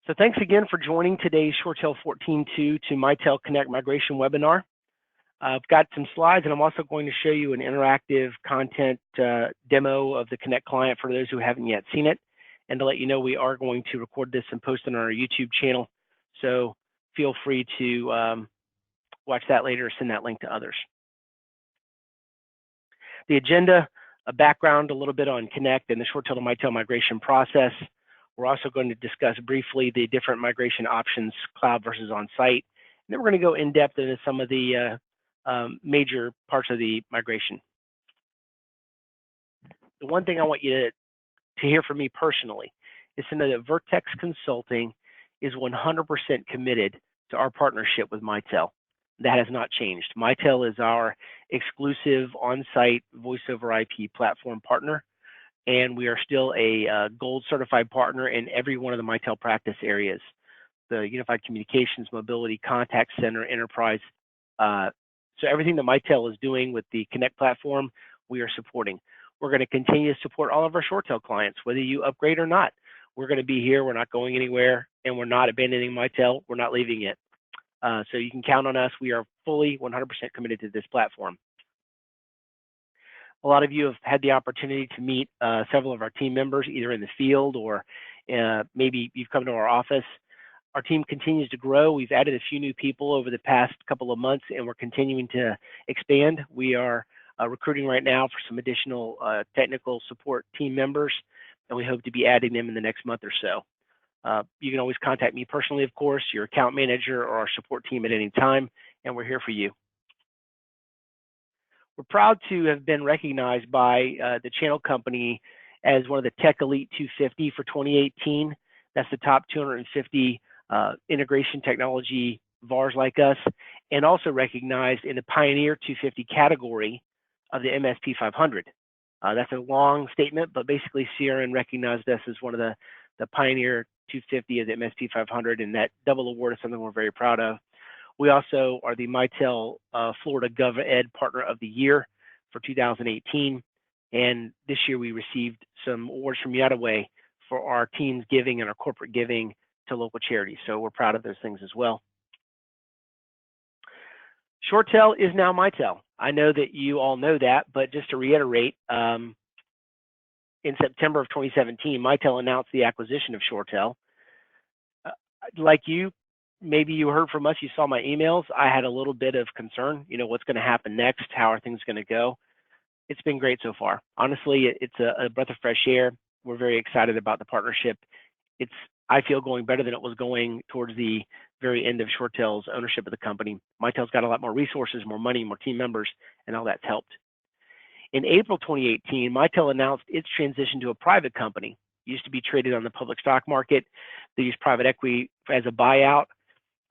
So thanks again for joining today's ShoreTel 14.2 to Mitel Connect migration webinar. I've got some slides, and I'm also going to show you an interactive content demo of the Connect client for those who haven't yet seen it. And to let you know, we are going to record this and post it on our YouTube channel. So feel free to watch that later or send that link to others. The agenda, a background, a little bit on Connect and the ShoreTel to Mitel migration process. We're also going to discuss briefly the different migration options, cloud versus on-site. And then we're going to go in depth into some of the major parts of the migration. The one thing I want you to hear from me personally is to know that Verteks Consulting is 100% committed to our partnership with Mitel. That has not changed. Mitel is our exclusive on-site voice over IP platform partner, and we are still a gold certified partner in every one of the Mitel practice areas: the unified communications, mobility, contact center, enterprise. So everything that Mitel is doing with the Connect platform, we are supporting. We're going to continue to support all of our ShoreTel clients, whether you upgrade or not. We're going to be here. We're not going anywhere, and we're not abandoning Mitel. We're not leaving it. So you can count on us. We are fully 100% committed to this platform. A lot of you have had the opportunity to meet several of our team members, either in the field or maybe you've come to our office. Our team continues to grow. We've added a few new people over the past couple of months, and we're continuing to expand. We are recruiting right now for some additional technical support team members, and we hope to be adding them in the next month or so. You can always contact me personally, of course, your account manager or our support team at any time, and we're here for you. We're proud to have been recognized by the channel company as one of the Tech Elite 250 for 2018. That's the top 250 integration technology VARs like us, and also recognized in the Pioneer 250 category of the MSP 500. That's a long statement, but basically CRN recognized us as one of the Pioneer 250 of the MSP 500, and that double award is something we're very proud of. We also are the Mitel Florida GovEd Partner of the Year for 2018. And this year we received some awards from Yadaway for our team's giving and our corporate giving to local charities. So we're proud of those things as well. ShoreTel is now Mitel. I know that you all know that, but just to reiterate, in September of 2017, Mitel announced the acquisition of ShoreTel. Like you, maybe you heard from us, you saw my emails. I had a little bit of concern, what's going to happen next? How are things going to go? It's been great so far. Honestly, it's a breath of fresh air. We're very excited about the partnership. It's, I feel, going better than it was going towards the very end of ShoreTel's ownership of the company. Mitel's got a lot more resources, more money, more team members, and all that's helped. In April 2018, Mitel announced its transition to a private company. It used to be traded on the public stock market. They used private equity as a buyout.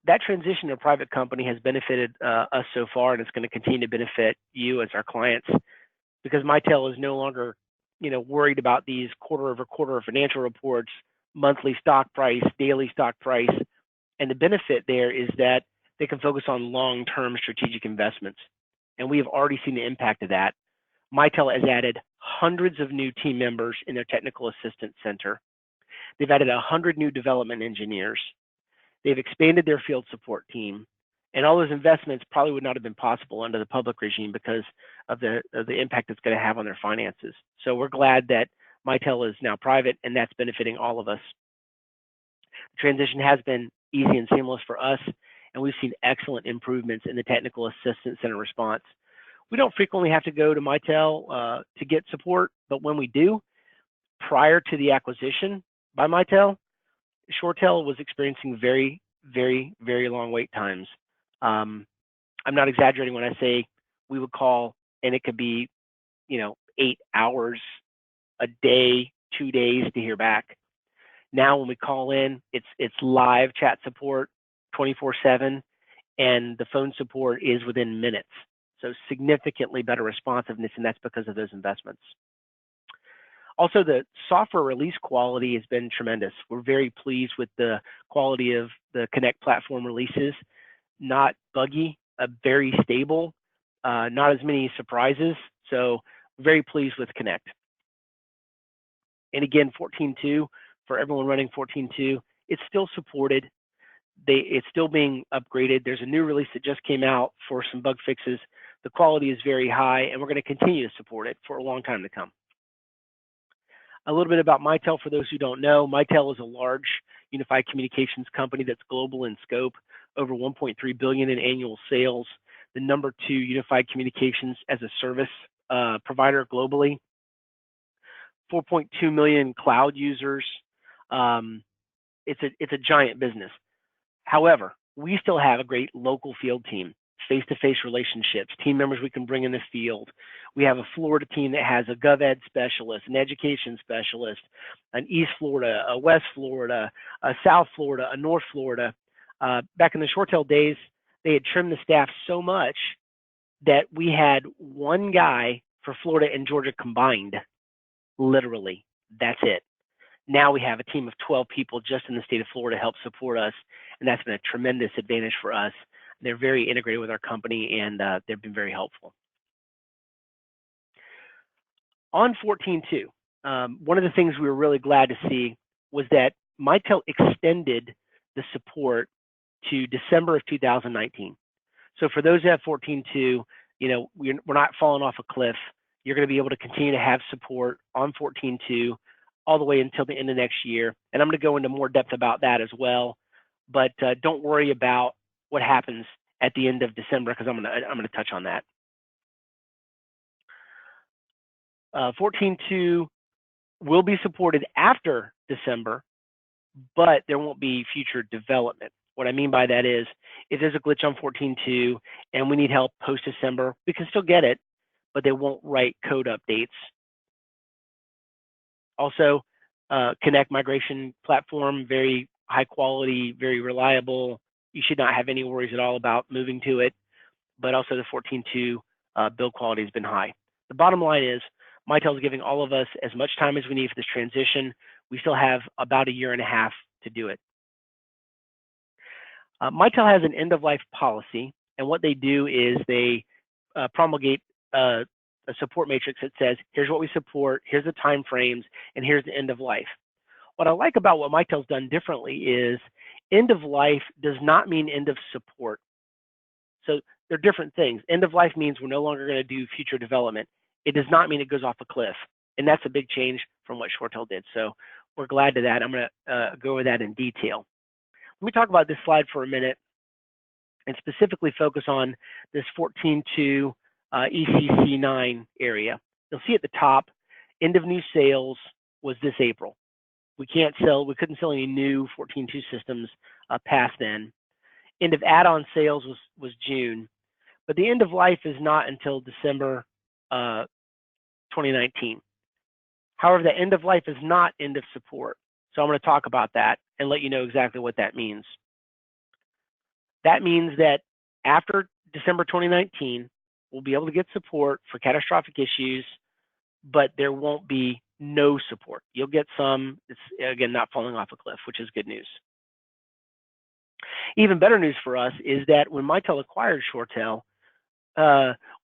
That transition to a private company has benefited us so far, and it's going to continue to benefit you as our clients, because Mitel is no longer, worried about these quarter-over-quarter financial reports, monthly stock price, daily stock price. And the benefit there is that they can focus on long-term strategic investments. And we have already seen the impact of that. Mitel has added hundreds of new team members in their technical assistance center. They've added 100 new development engineers. They've expanded their field support team. And all those investments probably would not have been possible under the public regime because of the impact it's going to have on their finances. So we're glad that Mitel is now private, and that's benefiting all of us. The transition has been easy and seamless for us, and we've seen excellent improvements in the technical assistance center response. We don't frequently have to go to Mitel to get support, but when we do, prior to the acquisition by Mitel, ShoreTel was experiencing very, very, very long wait times. I'm not exaggerating when I say we would call, and it could be, 8 hours a day, 2 days to hear back. Now, when we call in, it's live chat support 24/7, and the phone support is within minutes. So significantly better responsiveness, and that's because of those investments. Also, the software release quality has been tremendous. We're very pleased with the quality of the Connect platform releases. Not buggy, very stable, not as many surprises. So very pleased with Connect. And again, 14.2, for everyone running 14.2, It's still supported. It's still being upgraded. There's a new release that just came out for some bug fixes. The quality is very high, and we're going to continue to support it for a long time to come. A little bit about Mitel for those who don't know. Mitel is a large unified communications company that's global in scope, over 1.3 billion in annual sales, the number 2 unified communications as a service provider globally, 4.2 million cloud users. It's a giant business. However, we still have a great local field team, face-to-face relationships, team members we can bring in the field. We have a Florida team that has a GovEd specialist, an education specialist, an East Florida, a West Florida, a South Florida, a North Florida. Back in the ShoreTel days, they had trimmed the staff so much that we had one guy for Florida and Georgia combined, literally. That's it. Now we have a team of 12 people just in the state of Florida to help support us, and that's been a tremendous advantage for us. They're very integrated with our company, and they've been very helpful. On 14.2, one of the things we were really glad to see was that Mitel extended the support to December of 2019. So for those who have 14.2, we're not falling off a cliff. You're going to be able to continue to have support on 14.2 all the way until the end of next year. And I'm going to go into more depth about that as well. But don't worry about what happens at the end of December, because I'm going to touch on that. 14.2 will be supported after December, but there won't be future development. What I mean by that is, if there's a glitch on 14.2 and we need help post-December, we can still get it, but they won't write code updates. Also, Connect migration platform, very high quality, very reliable. You should not have any worries at all about moving to it, but also the 14.2 build quality has been high. The bottom line is, Mitel is giving all of us as much time as we need for this transition. We still have about 1.5 years to do it. Mitel has an end-of-life policy, and what they do is they promulgate a support matrix that says, here's what we support, here's the time frames, and here's the end of life. What I like about what Mitel's done differently is end of life does not mean end of support. So they're different things. End of life means we're no longer going to do future development. It does not mean it goes off a cliff. And that's a big change from what ShoreTel did. So we're glad to that. I'm going to go over that in detail. Let me talk about this slide for a minute and specifically focus on this 14.2 ECC9 area. You'll see at the top, end of new sales was this April. We couldn't sell any new 14.2 systems past then. End of add-on sales was June, but the end of life is not until December 2019. However, the end of life is not end of support. So I'm going to talk about that and let you know exactly what that means. That means that after December 2019, we'll be able to get support for catastrophic issues, but there won't be no support. You'll get some. It's, again, not falling off a cliff, which is good news. Even better news for us is that when Mitel acquired ShoreTel,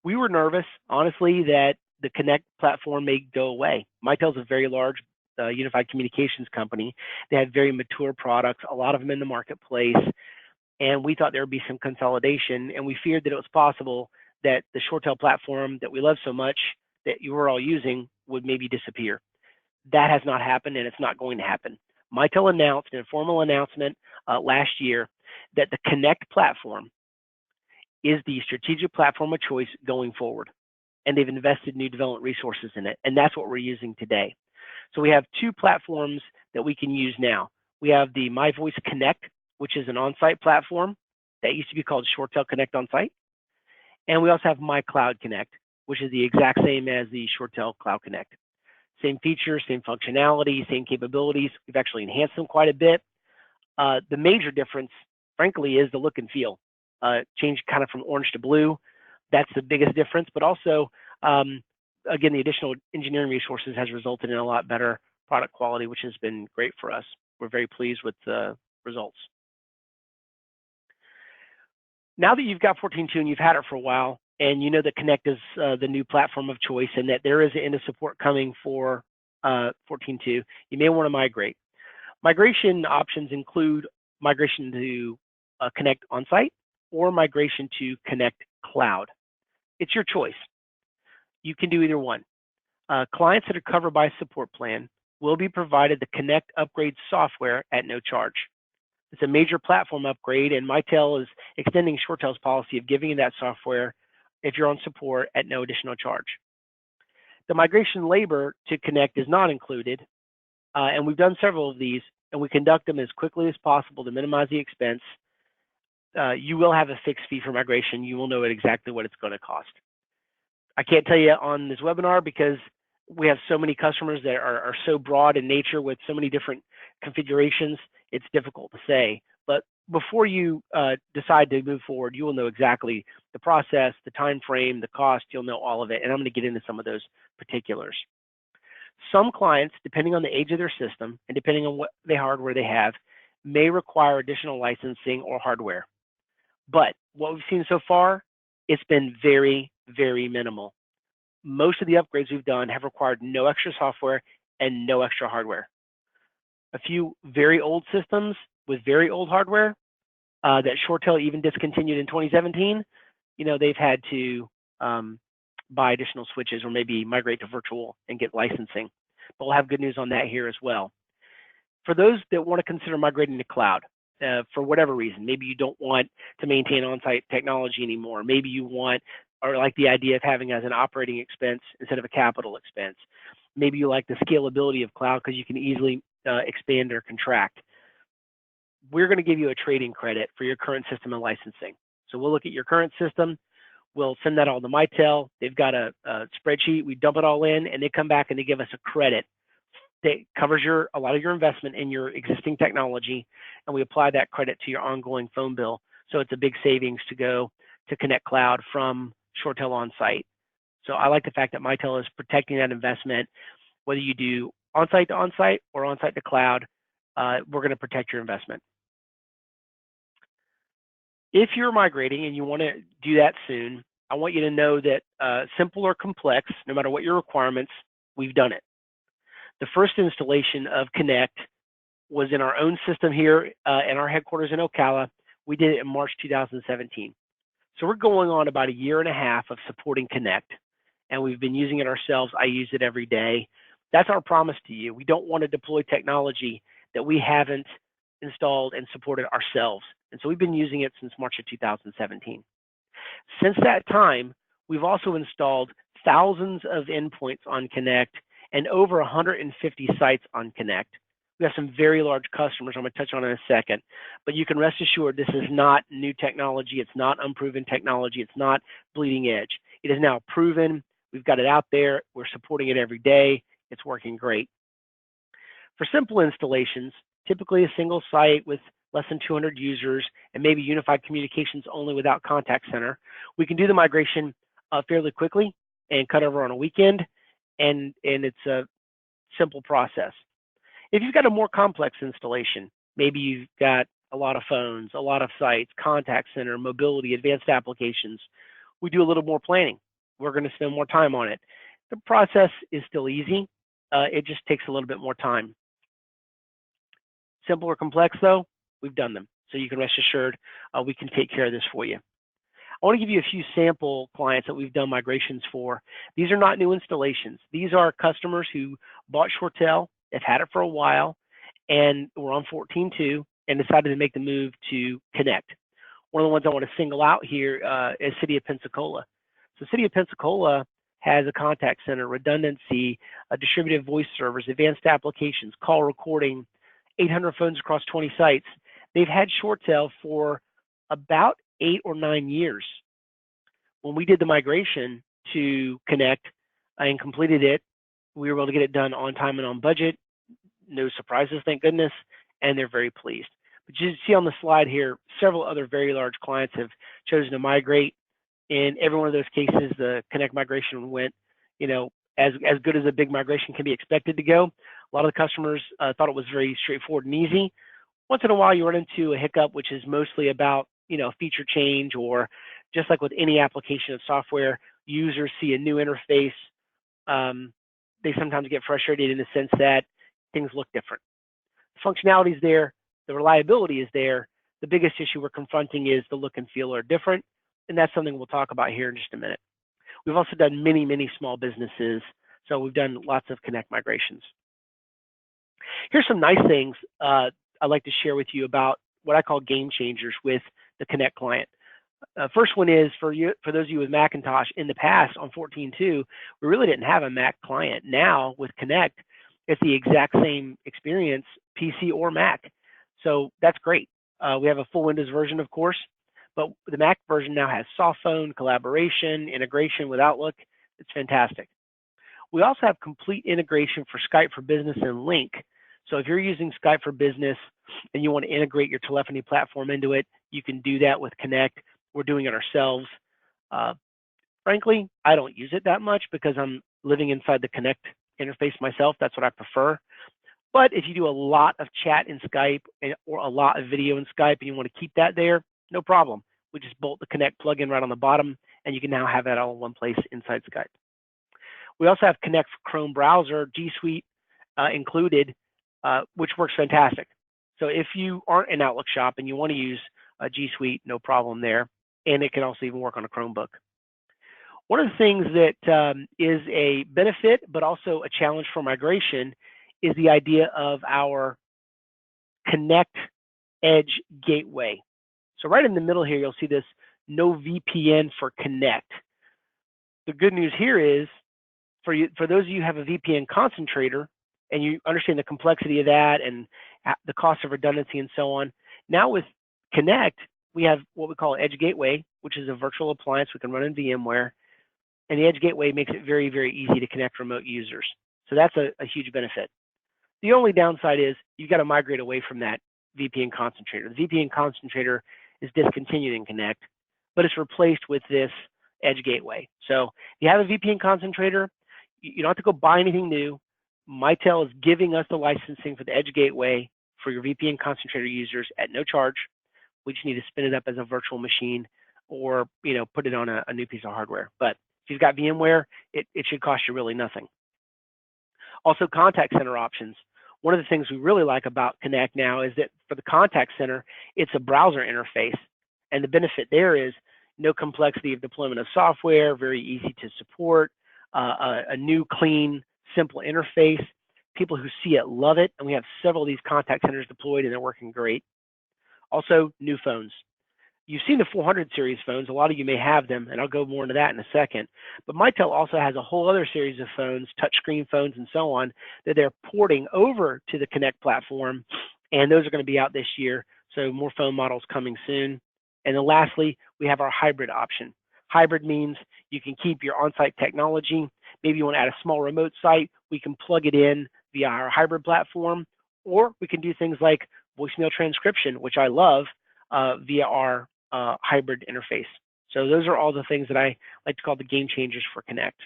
we were nervous, honestly, that the Connect platform may go away. Mitel's a very large unified communications company. They have very mature products, a lot of them in the marketplace, and we thought there would be some consolidation, and we feared that it was possible that the ShoreTel platform that we love so much that you were all using would maybe disappear. That has not happened, and it's not going to happen. Mitel announced in a formal announcement last year that the Connect platform is the strategic platform of choice going forward, and they've invested new development resources in it, and that's what we're using today. So we have two platforms that we can use now. We have the MyVoice Connect, which is an on-site platform that used to be called ShoreTel Connect On-Site, and we also have MyCloud Connect, which is the exact same as the ShoreTel Cloud Connect. Same features, same functionality, same capabilities. We've actually enhanced them quite a bit. The major difference, frankly, is the look and feel. Changed kind of from orange to blue. That's the biggest difference, but also, again, the additional engineering resources has resulted in a lot better product quality, which has been great for us. We're very pleased with the results. Now that you've got 14.2 and you've had it for a while, and you know that Connect is the new platform of choice and that there is an end of support coming for 14.2, you may want to migrate. Migration options include migration to Connect on-site or migration to Connect Cloud. It's your choice. You can do either one. Clients that are covered by a support plan will be provided the Connect upgrade software at no charge. It's a major platform upgrade, and Mitel is extending ShoreTel's policy of giving you that software if you're on support at no additional charge. The migration labor to Connect is not included, and we've done several of these, and we conduct them as quickly as possible to minimize the expense. You will have a fixed fee for migration. You will know exactly what it's going to cost. I can't tell you on this webinar because we have so many customers that are so broad in nature with so many different configurations, it's difficult to say. But before you decide to move forward, you will know exactly the process, the time frame, the cost, you'll know all of it. And I'm going to get into some of those particulars. Some clients, depending on the age of their system and depending on what the hardware they have, may require additional licensing or hardware. But what we've seen so far, it's been very, very minimal. Most of the upgrades we've done have required no extra software and no extra hardware. A few very old systems with very old hardware that ShoreTel even discontinued in 2017, they've had to buy additional switches or maybe migrate to virtual and get licensing. But we'll have good news on that here as well. For those that want to consider migrating to cloud, for whatever reason, maybe you don't want to maintain on-site technology anymore. Maybe you want or like the idea of having as an operating expense instead of a capital expense. Maybe you like the scalability of cloud because you can easily expand or contract. We're going to give you a trading credit for your current system and licensing. So we'll look at your current system. We'll send that all to Mitel. They've got a spreadsheet. We dump it all in, and they come back and they give us a credit that covers a lot of your investment in your existing technology, and we apply that credit to your ongoing phone bill. So it's a big savings to go to Connect Cloud from ShoreTel on-site. So I like the fact that Mitel is protecting that investment. Whether you do on-site to on-site or on-site to cloud, we're going to protect your investment. If you're migrating and you want to do that soon, I want you to know that simple or complex, no matter what your requirements, we've done it. The first installation of Connect was in our own system here in our headquarters in Ocala. We did it in March 2017. So we're going on about a year and a half of supporting Connect, and we've been using it ourselves. I use it every day. That's our promise to you. We don't want to deploy technology that we haven't installed and supported ourselves. And so we've been using it since March of 2017. Since that time, we've also installed thousands of endpoints on Connect and over 150 sites on Connect. We have some very large customers I'm going to touch on in a second, but you can rest assured this is not new technology. It's not unproven technology. It's not bleeding edge. It is now proven. We've got it out there. We're supporting it every day. It's working great. For simple installations, typically a single site with less than 200 users and maybe unified communications only without contact center, we can do the migration fairly quickly and cut over on a weekend, and it's a simple process. If you've got a more complex installation, maybe you've got a lot of phones, a lot of sites, contact center, mobility, advanced applications, we do a little more planning. We're going to spend more time on it. The process is still easy. It just takes a little bit more time. Simple or complex, though, we've done them. So you can rest assured we can take care of this for you. I want to give you a few sample clients that we've done migrations for. These are not new installations. These are customers who bought ShoreTel, have had it for a while, and were on 14.2 and decided to make the move to Connect. One of the ones I want to single out here is City of Pensacola. So City of Pensacola has a contact center, redundancy, distributed voice servers, advanced applications, call recording, 800 phones across 20 sites. They've had ShoreTel for about 8 or 9 years. When we did the migration to Connect and completed it, we were able to get it done on time and on budget. No surprises, thank goodness, and they're very pleased. But you see on the slide here, several other very large clients have chosen to migrate. In every one of those cases, the Connect migration went, as good as a big migration can be expected to go. A lot of the customers thought it was very straightforward and easy. Once in a while, you run into a hiccup, which is mostly about, feature change, or just like with any application of software, users see a new interface. They sometimes get frustrated in the sense that things look different. The functionality is there, the reliability is there. The biggest issue we're confronting is the look and feel are different, and that's something we'll talk about here in just a minute. We've also done many small businesses, so we've done lots of Connect migrations. Here's some nice things I'd like to share with you about what I call game changers with the Connect client. First one is for those of you with Macintosh. In the past on 14.2, we really didn't have a Mac client. Now with Connect, it's the exact same experience, PC or Mac. So that's great. We have a full Windows version, of course, but the Mac version now has soft phone, collaboration, integration with Outlook. It's fantastic. We also have complete integration for Skype for Business and Link. So if you're using Skype for Business and you want to integrate your telephony platform into it, you can do that with Connect. We're doing it ourselves. Frankly, I don't use it that much because I'm living inside the Connect interface myself. That's what I prefer. But if you do a lot of chat in Skype or a lot of video in Skype and you want to keep that there, no problem. We just bolt the Connect plugin right on the bottom, and you can now have that all in one place inside Skype. We also have Connect for Chrome browser, G Suite included, which works fantastic. So if you aren't an Outlook shop and you want to use G Suite, no problem there. And it can also even work on a Chromebook. One of the things that is a benefit, but also a challenge for migration, is the idea of our Connect Edge Gateway. So right in the middle here, you'll see this no VPN for Connect. The good news here is, for those of you who have a VPN concentrator and you understand the complexity of that and the cost of redundancy and so on, now with Connect, we have what we call Edge Gateway, which is a virtual appliance we can run in VMware. And the Edge Gateway makes it very easy to connect remote users. So that's a huge benefit. The only downside is you've got to migrate away from that VPN concentrator. The VPN concentrator is discontinued in Connect, but it's replaced with this Edge Gateway. So if you have a VPN concentrator, you don't have to go buy anything new. Mitel is giving us the licensing for the Edge Gateway for your VPN concentrator users at no charge. We just need to spin it up as a virtual machine or put it on a new piece of hardware. But if you've got VMware, it should cost you really nothing. Also, contact center options. One of the things we really like about Connect now is that for the contact center, it's a browser interface. And the benefit there is no complexity of deployment of software, very easy to support, a new, clean, simple interface. People who see it love it. And we have several of these contact centers deployed and they're working great. Also, new phones. You've seen the 400 series phones. A lot of you may have them, and I'll go more into that in a second. But Mitel also has a whole other series of phones, touchscreen phones and so on, that they're porting over to the Connect platform, and those are going to be out this year. So more phone models coming soon. And then lastly, we have our hybrid option. Hybrid means you can keep your on-site technology. Maybe you want to add a small remote site. We can plug it in via our hybrid platform, or we can do things like voicemail transcription, which I love, via our hybrid interface. So those are all the things that I like to call the game changers for Connect.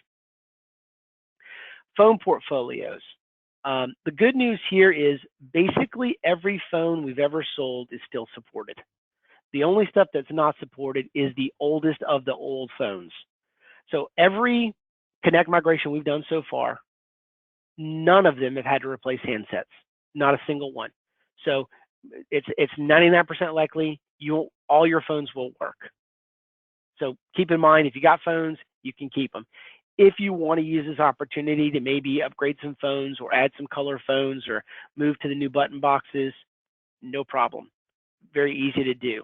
Phone portfolios. The good news here is basically every phone we've ever sold is still supported. The only stuff that's not supported is the oldest of the old phones. So every Connect migration we've done so far, none of them have had to replace handsets, not a single one. So it's 99% likely all your phones will work. So keep in mind, if you got phones, you can keep them. If you want to use this opportunity to maybe upgrade some phones or add some color phones or move to the new button boxes, no problem. Very easy to do.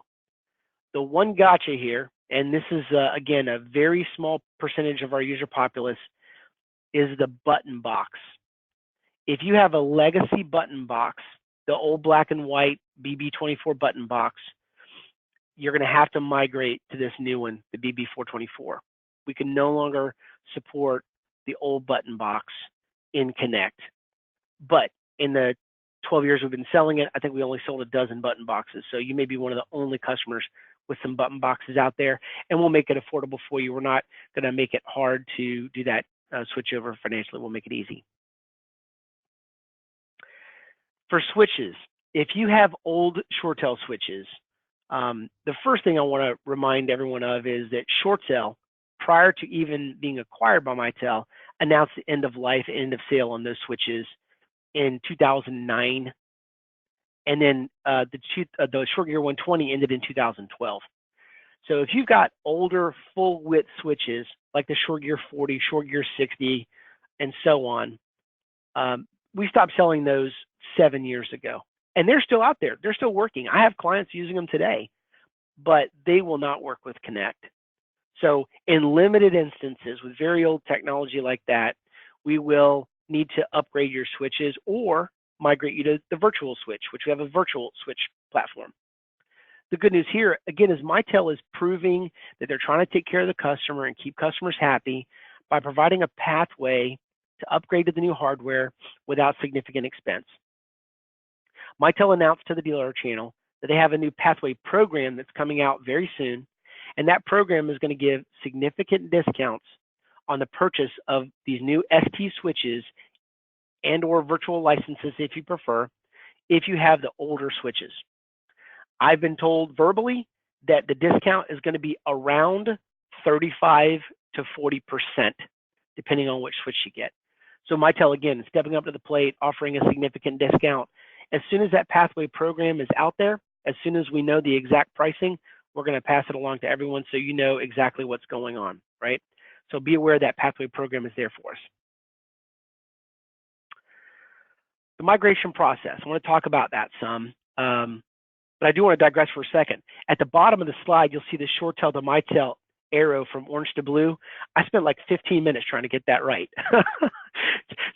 The one gotcha here, and this is, again, a very small percentage of our user populace, is the button box. If you have a legacy button box, the old black and white BB24 button box, you're going to have to migrate to this new one, the BB424. We can no longer support the old button box in Connect. But in the 12 years we've been selling it, I think we only sold a dozen button boxes. So you may be one of the only customers with some button boxes out there, and we'll make it affordable for you. We're not going to make it hard to do that switch over financially. We'll make it easy. For switches, if you have old ShoreTel switches, the first thing I want to remind everyone of is that ShoreTel, prior to even being acquired by Mitel, announced the end of life, end of sale on those switches in 2009. and then the ShoreGear 120 ended in 2012. So if you've got older full width switches like the ShoreGear 40, ShoreGear 60, and so on, we stopped selling those 7 years ago. And they're still out there. They're still working. I have clients using them today, but they will not work with Connect. So in limited instances with very old technology like that, we will need to upgrade your switches or migrate you to the virtual switch, which we have a virtual switch platform. The good news here, again, is Mitel is proving that they're trying to take care of the customer and keep customers happy by providing a pathway to upgrade to the new hardware without significant expense. Mitel announced to the dealer channel that they have a new pathway program that's coming out very soon, and that program is going to give significant discounts on the purchase of these new ST switches and or virtual licenses if you prefer, if you have the older switches. I've been told verbally that the discount is going to be around 35 to 40%, depending on which switch you get. So Mitel, again, stepping up to the plate, offering a significant discount. As soon as that pathway program is out there, as soon as we know the exact pricing, we're going to pass it along to everyone so you know exactly what's going on, right? So be aware that pathway program is there for us. The migration process, I want to talk about that some, but I do want to digress for a second. At the bottom of the slide, you'll see the ShoreTel to Mitel arrow from orange to blue. I spent like 15 minutes trying to get that right.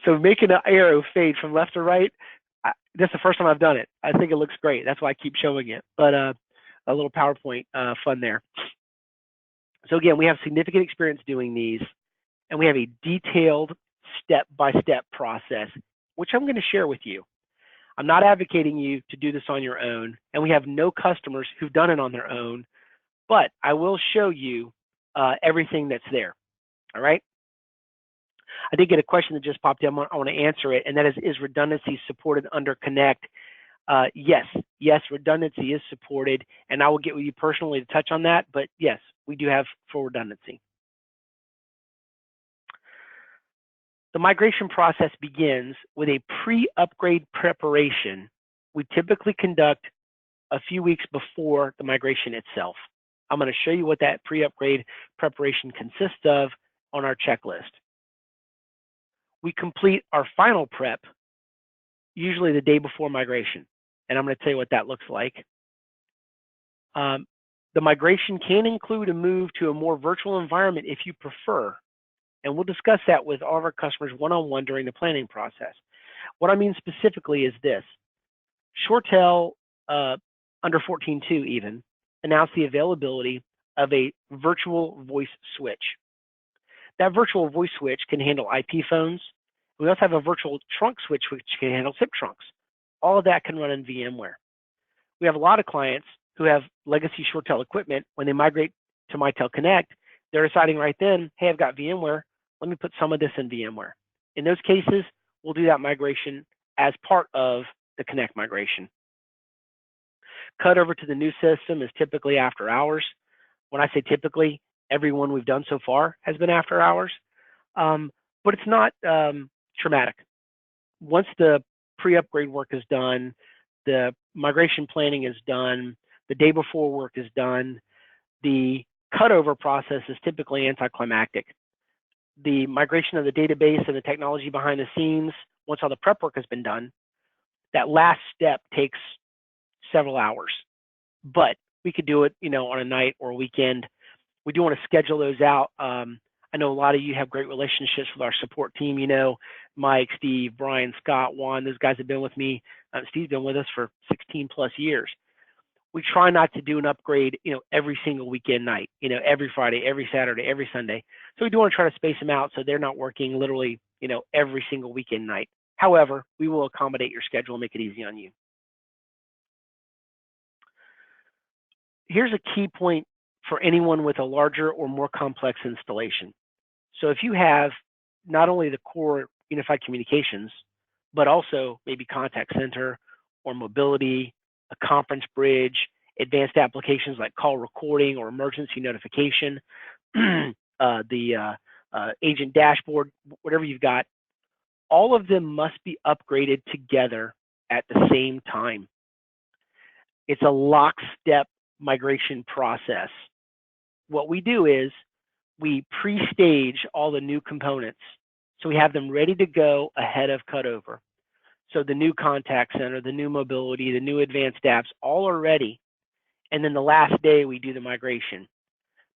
So making an arrow fade from left to right, that's the first time I've done it. I think it looks great. That's why I keep showing it. But a little PowerPoint fun there. So again, we have significant experience doing these, and we have a detailed step-by-step process, which I'm going to share with you. I'm not advocating you to do this on your own, and we have no customers who've done it on their own, but I will show you everything that's there. All right. I did get a question that just popped in. I want to answer it, and that is redundancy supported under Connect? Yes, redundancy is supported, and I will get with you personally to touch on that, but yes, we do have full redundancy. The migration process begins with a pre-upgrade preparation we typically conduct a few weeks before the migration itself. I'm going to show you what that pre-upgrade preparation consists of on our checklist. We complete our final prep usually the day before migration, and I'm going to tell you what that looks like. The migration can include a move to a more virtual environment if you prefer, and we'll discuss that with all of our customers one-on-one during the planning process. What I mean specifically is this. ShoreTel, under 14.2 even, announced the availability of a virtual voice switch. That virtual voice switch can handle IP phones. We also have a virtual trunk switch which can handle SIP trunks. All of that can run in VMware. We have a lot of clients who have legacy ShoreTel equipment. When they migrate to Mitel Connect, they're deciding right then, hey, I've got VMware. Let me put some of this in VMware. In those cases, we'll do that migration as part of the Connect migration. Cut over to the new system is typically after hours. When I say typically, every one we've done so far has been after hours, but it's not traumatic. Once the pre-upgrade work is done, the migration planning is done, the day before work is done, the cutover process is typically anticlimactic. The migration of the database and the technology behind the scenes, once all the prep work has been done, that last step takes several hours, but we could do it, on a night or a weekend. We do want to schedule those out. I know a lot of you have great relationships with our support team. Mike, Steve, Brian, Scott, Juan, those guys have been with me. Steve's been with us for 16 plus years. We try not to do an upgrade, every single weekend night, every Friday, every Saturday, every Sunday. So we do want to try to space them out so they're not working literally, every single weekend night. However, we will accommodate your schedule and make it easy on you. Here's a key point for anyone with a larger or more complex installation. So if you have not only the core unified communications, but also maybe contact center or mobility, a conference bridge, advanced applications like call recording or emergency notification, the agent dashboard, whatever you've got, all of them must be upgraded together at the same time. It's a lockstep migration process. What we do is we pre-stage all the new components, so we have them ready to go ahead of cutover. So the new contact center, the new mobility, the new advanced apps, all are ready. And then the last day we do the migration.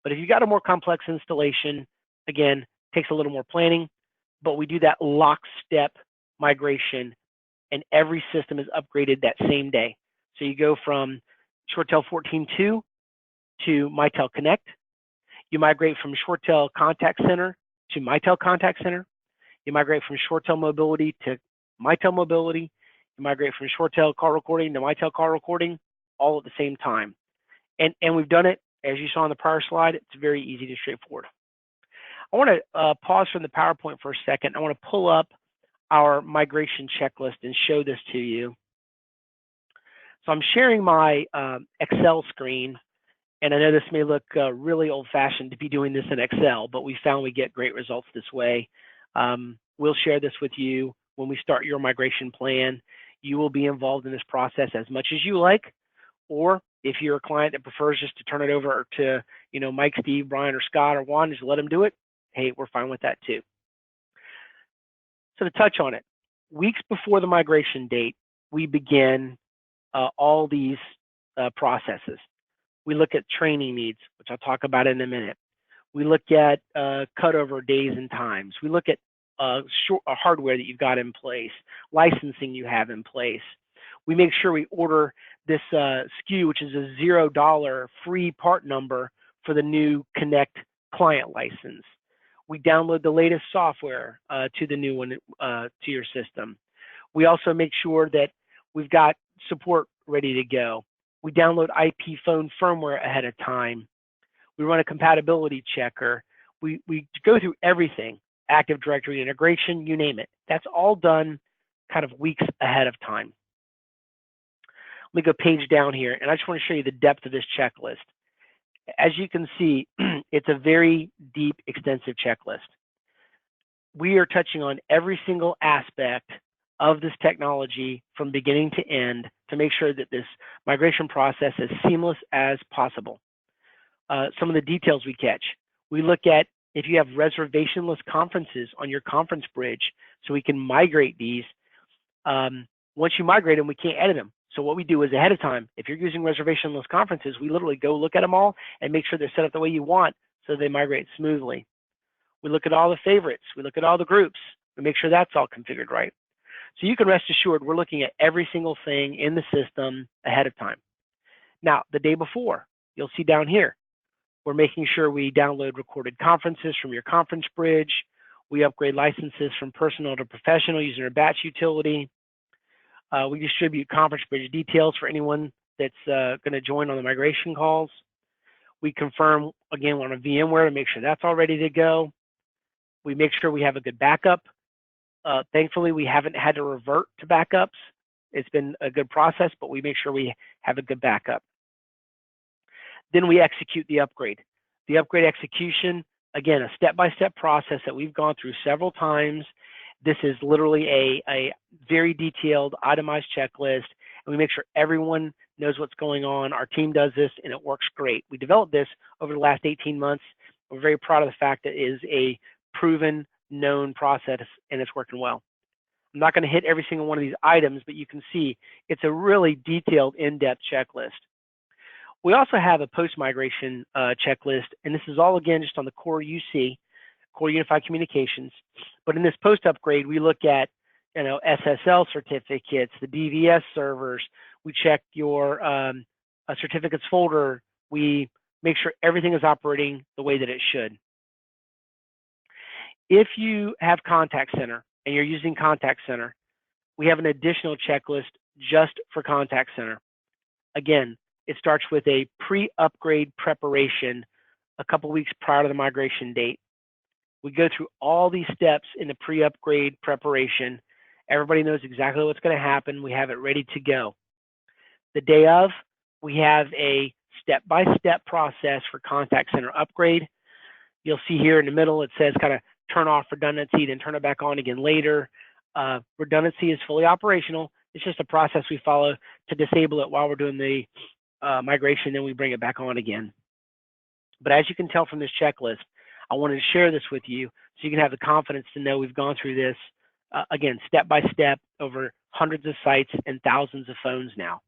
But if you've got a more complex installation, again, takes a little more planning, but we do that lockstep migration, and every system is upgraded that same day. So you go from ShoreTel 14.2 to Mitel Connect. You migrate from ShoreTel Contact Center to Mitel Contact Center. You migrate from ShoreTel Mobility to Mitel Mobility. You migrate from ShoreTel Call Recording to Mitel Call Recording, all at the same time. And we've done it, as you saw on the prior slide. It's very easy to straightforward. I want to pause from the PowerPoint for a second. I want to pull up our migration checklist and show this to you. So I'm sharing my Excel screen, and I know this may look really old-fashioned to be doing this in Excel, but we found we get great results this way. We'll share this with you when we start your migration plan. You will be involved in this process as much as you like, or if you're a client that prefers just to turn it over to, Mike, Steve, Brian, or Scott, or Juan, just let them do it, hey, we're fine with that too. So to touch on it, weeks before the migration date, we begin all these processes. We look at training needs, which I'll talk about in a minute. We look at cutover days and times. We look at hardware that you've got in place, licensing you have in place. We make sure we order this SKU, which is a $0 free part number for the new Connect client license. We download the latest software to the new one to your system. We also make sure that we've got support ready to go. We download IP phone firmware ahead of time. We run a compatibility checker. We go through everything, Active Directory integration, you name it. That's all done kind of weeks ahead of time. Let me go page down here, and I just want to show you the depth of this checklist. As you can see, it's a very deep, extensive checklist. We are touching on every single aspect of this technology from beginning to end to make sure that this migration process is seamless as possible. Some of the details we catch. We look at if you have reservationless conferences on your conference bridge, so we can migrate these. Once you migrate them, we can't edit them. So what we do is ahead of time, if you're using reservationless conferences, we literally go look at them all and make sure they're set up the way you want so they migrate smoothly. We look at all the favorites. We look at all the groups. We make sure that's all configured right. So you can rest assured we're looking at every single thing in the system ahead of time. Now, the day before, you'll see down here, we're making sure we download recorded conferences from your conference bridge. We upgrade licenses from personal to professional using our batch utility. We distribute conference bridge details for anyone that's going to join on the migration calls. We confirm, again, on a VMware to make sure that's all ready to go. We make sure we have a good backup. Thankfully, we haven't had to revert to backups. It's been a good process, but we make sure we have a good backup. Then we execute the upgrade. The upgrade execution, again, a step-by-step process that we've gone through several times. This is literally a very detailed, itemized checklist, and we make sure everyone knows what's going on. Our team does this, and it works great. We developed this over the last 18 months. We're very proud of the fact that it is a proven, known process, and it's working well. I'm not going to hit every single one of these items, but you can see it's a really detailed, in-depth checklist. We also have a post-migration checklist, and this is all, again, just on the core UC, Core Unified Communications. But in this post-upgrade, we look at SSL certificates, the DVS servers. We check your certificates folder. We make sure everything is operating the way that it should. If you have Contact Center and you're using Contact Center, we have an additional checklist just for Contact Center. Again, it starts with a pre-upgrade preparation a couple weeks prior to the migration date. We go through all these steps in the pre-upgrade preparation. Everybody knows exactly what's going to happen. We have it ready to go. The day of, we have a step-by-step process for Contact Center upgrade. You'll see here in the middle, it says kind of turn off redundancy, then turn it back on again later. Redundancy is fully operational. It's just a process we follow to disable it while we're doing the migration, then we bring it back on again. But as you can tell from this checklist, I wanted to share this with you so you can have the confidence to know we've gone through this, again, step by step over hundreds of sites and thousands of phones now.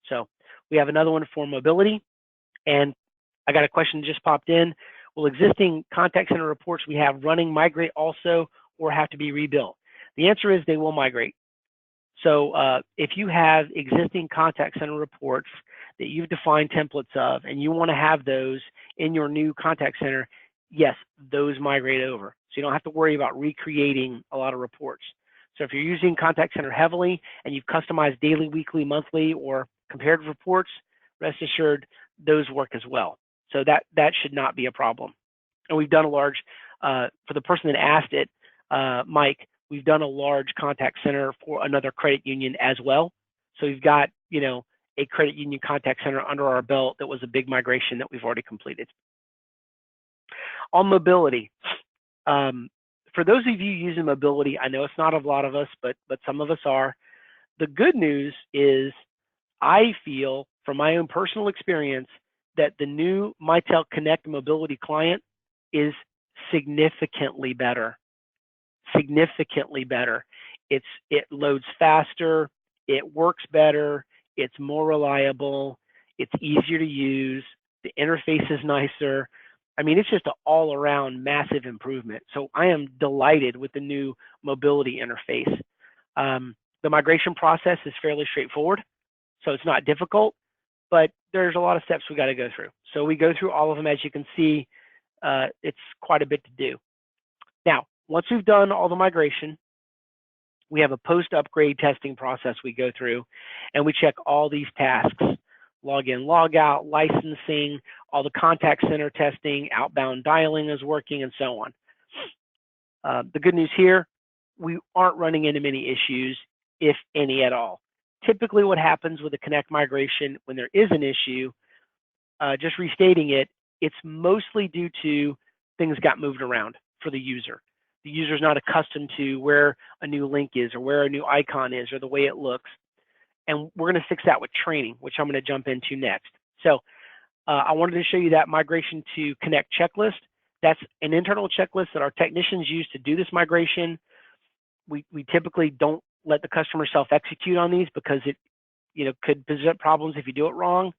So we have another one for mobility. And I got a question that just popped in. Will existing contact center reports we have running migrate also or have to be rebuilt? The answer is they will migrate. So if you have existing contact center reports that you've defined templates of and you want to have those in your new contact center, yes, those migrate over. So you don't have to worry about recreating a lot of reports. So if you're using contact center heavily and you've customized daily, weekly, monthly, or comparative reports, rest assured those work as well. So that should not be a problem. And we've done a large, for the person that asked it, Mike, we've done a large contact center for another credit union as well. So we've got, a credit union contact center under our belt that was a big migration that we've already completed. On mobility, for those of you using mobility, I know it's not a lot of us, but some of us are. The good news is I feel from my own personal experience that the new Mitel Connect mobility client is significantly better. Significantly better. It loads faster, it works better, it's more reliable, it's easier to use, the interface is nicer. I mean, it's just an all-around massive improvement. So I am delighted with the new mobility interface. The migration process is fairly straightforward, so it's not difficult, but there's a lot of steps we got to go through. So we go through all of them. As you can see, it's quite a bit to do. Now, once we've done all the migration, we have a post-upgrade testing process we go through, and we check all these tasks: log in, log out, licensing, all the contact center testing, outbound dialing is working, and so on. The good news here, we aren't running into many issues, if any at all. Typically what happens with a Connect migration when there is an issue, just restating it, it's mostly due to things got moved around for the user. The user is not accustomed to where a new link is or where a new icon is or the way it looks. And we're going to fix that with training, which I'm going to jump into next. So I wanted to show you that migration to Connect checklist. That's an internal checklist that our technicians use to do this migration. We typically don't let the customer self-execute on these because it could present problems if you do it wrong.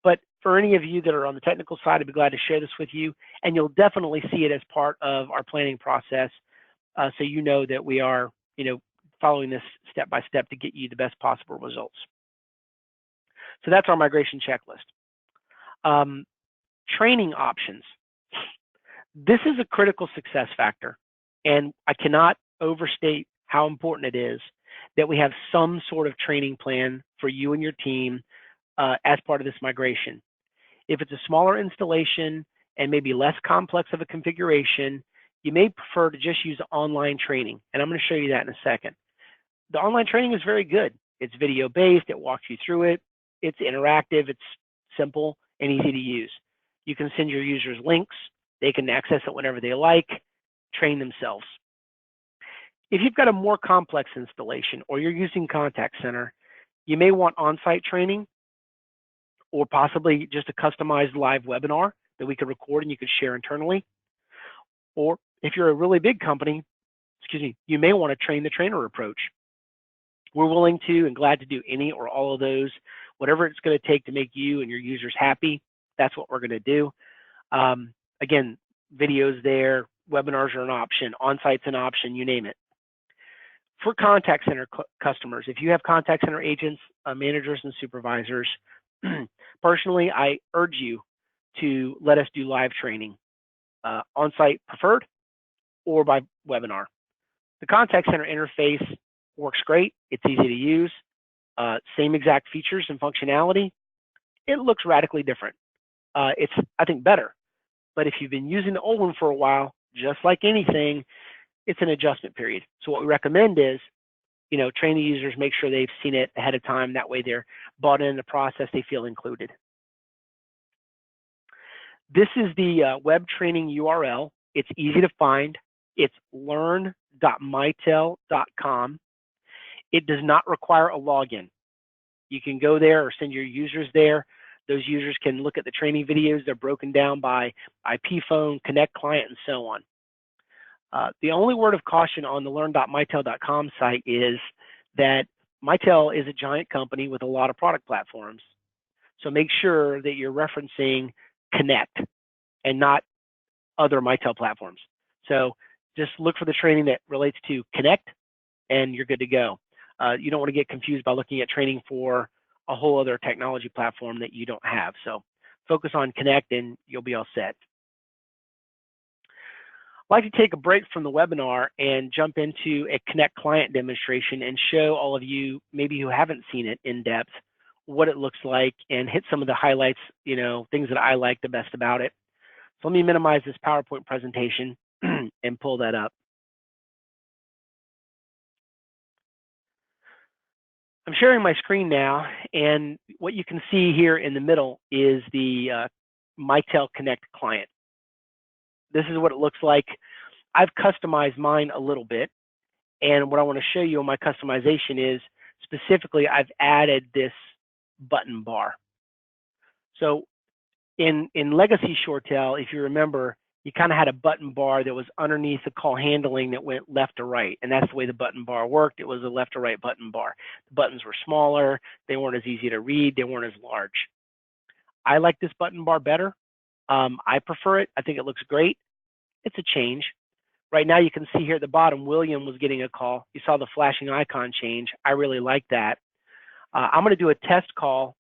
But for any of you that are on the technical side, I'd be glad to share this with you. And you'll definitely see it as part of our planning process. So you know that we are, following this step by step to get you the best possible results. So that's our migration checklist. Training options. This is a critical success factor, and I cannot overstate how important it is that we have some sort of training plan for you and your team as part of this migration. If it's a smaller installation and maybe less complex of a configuration, you may prefer to just use online training, and I'm going to show you that in a second. The online training is very good. It's video-based, it walks you through it, it's interactive, it's simple and easy to use. You can send your users links, they can access it whenever they like, train themselves. If you've got a more complex installation or you're using contact center, you may want on-site training or possibly just a customized live webinar that we could record and you could share internally. Or if you're a really big company, you may want to train the trainer approach. We're willing to and glad to do any or all of those. Whatever it's going to take to make you and your users happy, that's what we're going to do. Again, videos there, webinars are an option, on-site's an option, you name it. For contact center customers, if you have contact center agents, managers, and supervisors, personally, I urge you to let us do live training, on-site preferred or by webinar. The contact center interface works great. It's easy to use. Same exact features and functionality. It looks radically different. It's, I think, better. But if you've been using the old one for a while, just like anything, it's an adjustment period. So what we recommend is, train the users, make sure they've seen it ahead of time. That way they're bought in the process, they feel included. This is the web training URL. It's easy to find. It's learn.mitel.com. It does not require a login. You can go there or send your users there. Those users can look at the training videos. They're broken down by IP phone, Connect client, and so on. The only word of caution on the learn.mitel.com site is that Mitel is a giant company with a lot of product platforms. So make sure that you're referencing Connect and not other Mitel platforms. So just look for the training that relates to Connect and you're good to go. You don't want to get confused by looking at training for a whole other technology platform that you don't have. So focus on Connect and you'll be all set. I'd like to take a break from the webinar and jump into a Connect client demonstration and show all of you, maybe who haven't seen it in depth, what it looks like and hit some of the highlights, things that I like the best about it. So let me minimize this PowerPoint presentation and pull that up. I'm sharing my screen now, and what you can see here in the middle is the Mitel Connect client. This is what it looks like. I've customized mine a little bit, and what I want to show you on my customization is specifically I've added this button bar. So in legacy ShoreTel, if you remember, you kind of had a button bar that was underneath the call handling that went left to right, and that's the way the button bar worked. It was a left to right button bar. The buttons were smaller, they weren't as easy to read, they weren't as large. I like this button bar better. I prefer it. I think it looks great. It's a change. Right now you can see here at the bottom, William was getting a call. You saw the flashing icon change. I really like that. I'm going to do a test call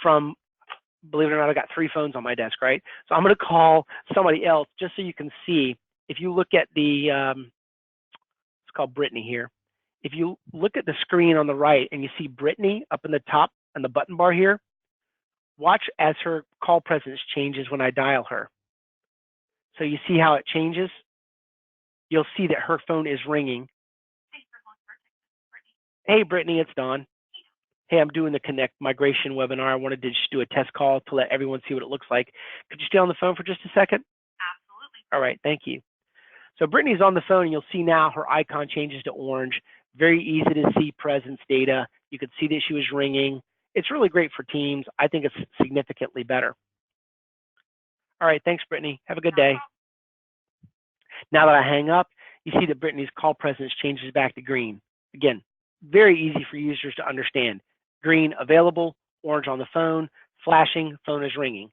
from, believe it or not, I got 3 phones on my desk, right? So I'm going to call somebody else just so you can see. If you look at the, it's called Brittany here. If you look at the screen on the right and you see Brittany up in the top and the button bar here, watch as her call presence changes when I dial her. So you see how it changes? You'll see that her phone is ringing. Hey, Brittany, it's Don. Hey, I'm doing the Connect migration webinar. I wanted to just do a test call to let everyone see what it looks like. Could you stay on the phone for just a second? Absolutely. All right, thank you. So Brittany's on the phone, and you'll see now her icon changes to orange. Very easy to see presence data. You could see that she was ringing. It's really great for teams. I think it's significantly better. All right, thanks, Brittany. Have a good day. Now that I hang up, you see that Brittany's call presence changes back to green. Again, very easy for users to understand. Green available, orange on the phone, flashing, phone is ringing.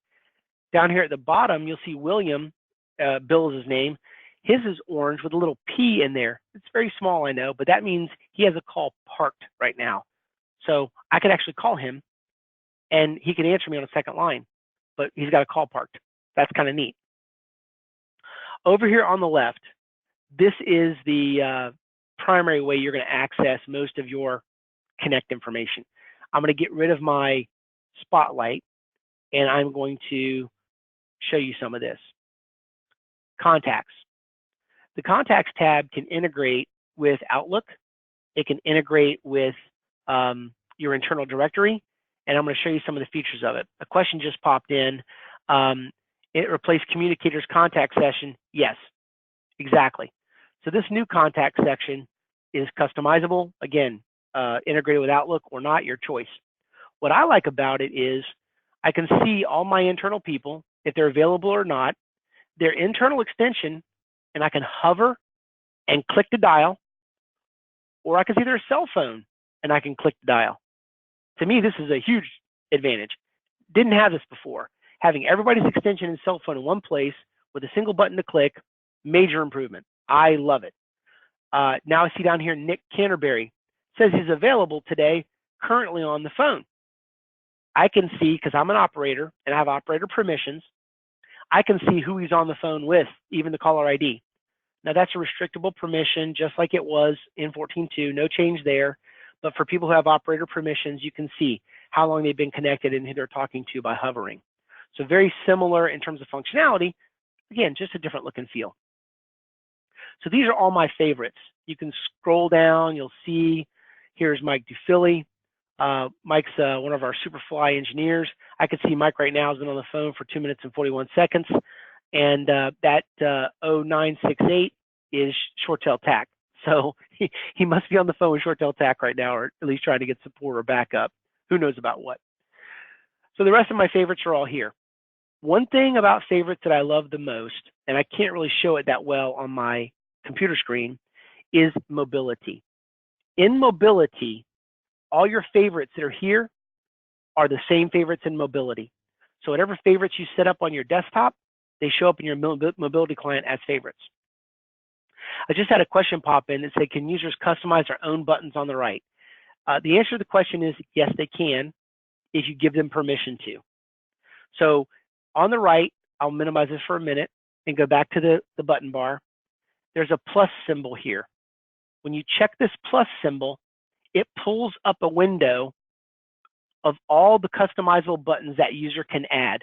Down here at the bottom, you'll see William, Bill is his name. His is orange with a little P in there. It's very small, I know, but that means he has a call parked right now. So I could actually call him and he can answer me on a second line, but he's got a call parked. That's kind of neat. Over here on the left, this is the primary way you're going to access most of your Connect information. I'm going to get rid of my spotlight and I'm going to show you some of this. Contacts. The Contacts tab can integrate with Outlook. It can integrate with your internal directory, and I'm going to show you some of the features of it. A question just popped in. It replaced Communicators Contact Session. Yes, exactly. So this new contact section is customizable. Again, integrated with Outlook or not, your choice. What I like about it is I can see all my internal people, if they're available or not, their internal extension, and I can hover and click to dial, or I can see their cell phone and I can click to dial. To me, this is a huge advantage. Didn't have this before. Having everybody's extension and cell phone in one place with a single button to click, major improvement. I love it. Now I see down here Nick Canterbury says he's available today, currently on the phone. I can see, because I'm an operator and I have operator permissions, I can see who he's on the phone with, even the caller ID. Now that's a restrictable permission, just like it was in 14.2, no change there. But for people who have operator permissions, you can see how long they've been connected and who they're talking to by hovering. So very similar in terms of functionality. Again, just a different look and feel. So these are all my favorites. You can scroll down, you'll see, here's Mike Dufilly. Mike's one of our Superfly engineers. I can see Mike right now has been on the phone for 2 minutes and 41 seconds. And that 0968 is ShoreTel TAC. So He must be on the phone with ShoreTel TAC right now, or at least trying to get support or backup. Who knows about what? So the rest of my favorites are all here. One thing about favorites that I love the most, and I can't really show it that well on my computer screen, is mobility. In mobility, all your favorites that are here are the same favorites in mobility. So whatever favorites you set up on your desktop, they show up in your mobility client as favorites. I just had a question pop in that said, can users customize their own buttons on the right? The answer to the question is yes, they can, if you give them permission to. So on the right, I'll minimize this for a minute and go back to the button bar. There's a plus symbol here. When you check this plus symbol, it pulls up a window of all the customizable buttons that user can add.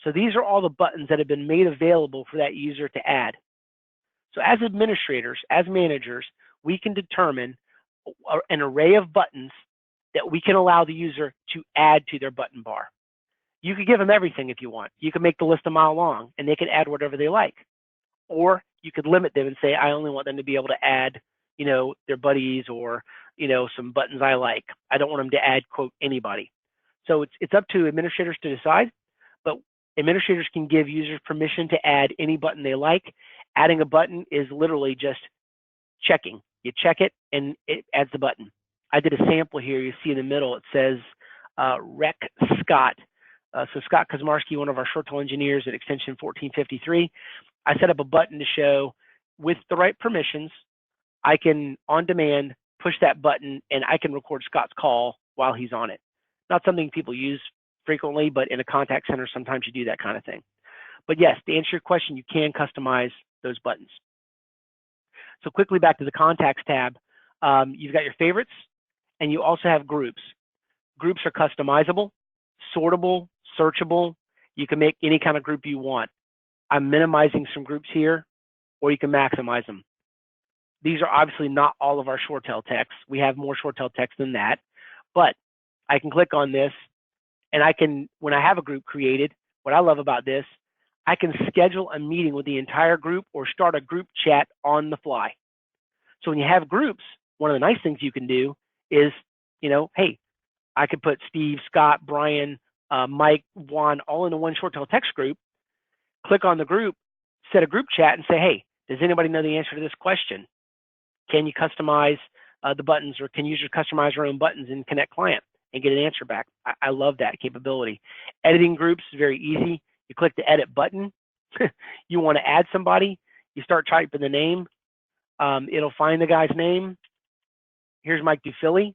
So these are all the buttons that have been made available for that user to add. So as administrators, as managers, we can determine an array of buttons that we can allow the user to add to their button bar. You could give them everything if you want. You could make the list a mile long and they can add whatever they like. Or you could limit them and say, I only want them to be able to add, their buddies or, some buttons I like. I don't want them to add, quote, anybody. So it's up to administrators to decide, but administrators can give users permission to add any button they like. Adding a button is literally just checking. You check it and it adds the button. I did a sample here. You see in the middle, it says Rec Scott. So Scott Kosmarski, one of our ShoreTel engineers at extension 1453, I set up a button to show with the right permissions, I can, on demand, push that button and I can record Scott's call while he's on it. Not something people use frequently, but in a contact center, sometimes you do that kind of thing. But yes, to answer your question, you can customize those buttons. So quickly back to the contacts tab, you've got your favorites and you also have groups. Groups are customizable, sortable, searchable. You can make any kind of group you want. I'm minimizing some groups here, or you can maximize them. These are obviously not all of our ShoreTel text. We have more ShoreTel text than that, but I can click on this and I can, when I have a group created, what I love about this, I can schedule a meeting with the entire group or start a group chat on the fly. So when you have groups, one of the nice things you can do is, hey, I could put Steve, Scott, Brian, Mike, Juan, all into one ShoreTel text group, click on the group, set a group chat and say, hey, does anybody know the answer to this question? Can you customize the buttons, or can users customize their own buttons in Connect Client and get an answer back? I love that capability. Editing groups is very easy. You click the edit button. You want to add somebody, you start typing the name. It'll find the guy's name. Here's Mike DuFilly.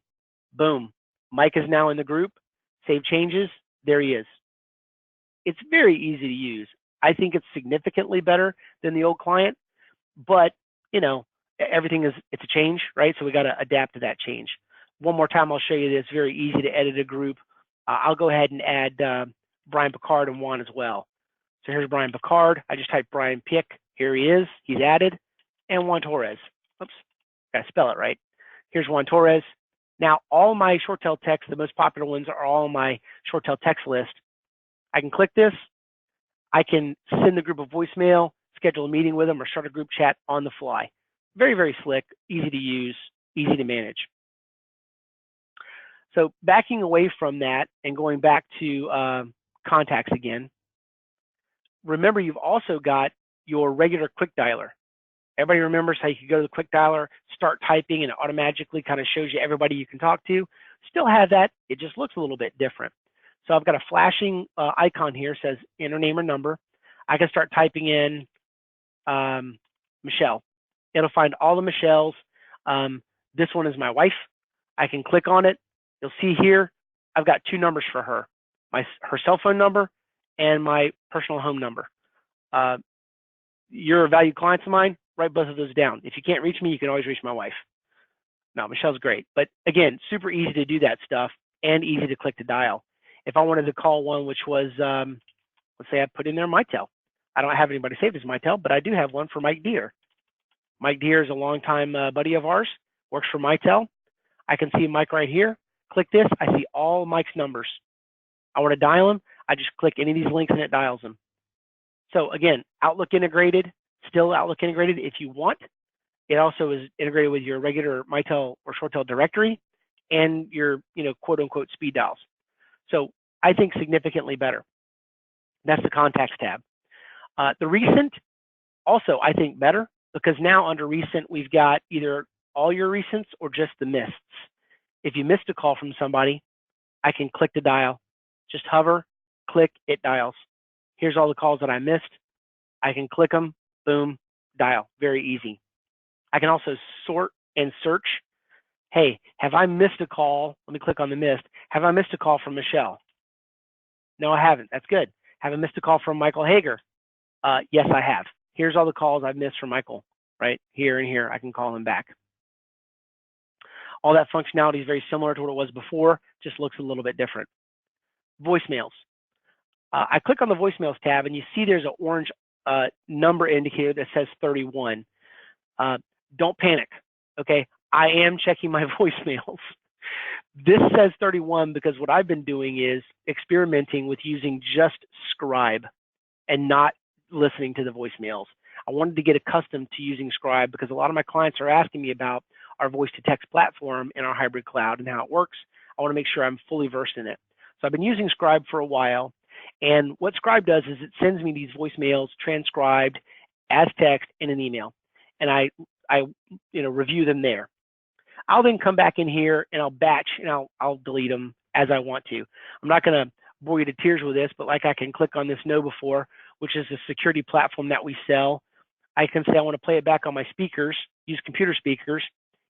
Boom. Mike is now in the group. Save changes. There he is. It's very easy to use. I think it's significantly better than the old client, but everything it's a change, right? So we got to adapt to that change. One more time, I'll show you this. Very easy to edit a group. I'll go ahead and add Brian Picard and Juan as well. So here's Brian Picard. I just typed Brian Pick. Here he is. He's added. And Juan Torres. Oops, gotta spell it right. Here's Juan Torres. Now, all my ShoreTel text, the most popular ones are all my ShoreTel text list. I can click this. I can send the group a voicemail, schedule a meeting with them, or start a group chat on the fly. Very, very slick, easy to use, easy to manage. So backing away from that and going back to contacts again, remember you've also got your regular quick dialer. Everybody remembers how you could go to the quick dialer, start typing, and it automatically kind of shows you everybody you can talk to. Still have that, it just looks a little bit different. So I've got a flashing icon here, says enter name or number. I can start typing in Michelle. It'll find all the Michelles. This one is my wife. I can click on it. You'll see here, I've got two numbers for her, her cell phone number and my personal home number. You're a valued client of mine, write both of those down. If you can't reach me, you can always reach my wife. No, Michelle's great. But again, super easy to do that stuff and easy to click to dial. If I wanted to call one, which was, let's say I put in there Mitel. I don't have anybody saved as Mitel, but I do have one for Mike Deere. Mike Deere is a longtime buddy of ours, works for Mitel. I can see Mike right here. Click this, I see all Mike's numbers. I want to dial them, I just click any of these links and it dials them. So again, Outlook integrated, still Outlook integrated if you want. It also is integrated with your regular Mitel or ShoreTel directory and your, quote unquote speed dials. So I think significantly better. That's the contacts tab. The recent, also I think better, because now under recent we've got either all your recents or just the missed. If you missed a call from somebody, I can click the dial. Just hover, click, it dials. Here's all the calls that I missed. I can click them, boom, dial. Very easy. I can also sort and search. Hey, have I missed a call? Let me click on the missed. Have I missed a call from Michelle? No, I haven't. That's good. Have I missed a call from Michael Hager? Yes, I have. Here's all the calls I've missed from Michael, right? Here and here, I can call him back. All that functionality is very similar to what it was before, just looks a little bit different. Voicemails. I click on the voicemails tab and you see there's an orange number indicator that says 31. Don't panic, okay? I am checking my voicemails. This says 31 because what I've been doing is experimenting with using just Scribe and not listening to the voicemails. I wanted to get accustomed to using Scribe because a lot of my clients are asking me about our voice to text platform in our hybrid cloud and how it works. I want to make sure I'm fully versed in it. So I've been using Scribe for a while, and what Scribe does is it sends me these voicemails transcribed as text in an email, and I review them there. I'll then come back in here and I'll batch and I'll delete them as I want to. I'm not going to bore you to tears with this, but like I can click on this Know Before, which is a security platform that we sell. I can say I want to play it back on my speakers, use computer speakers,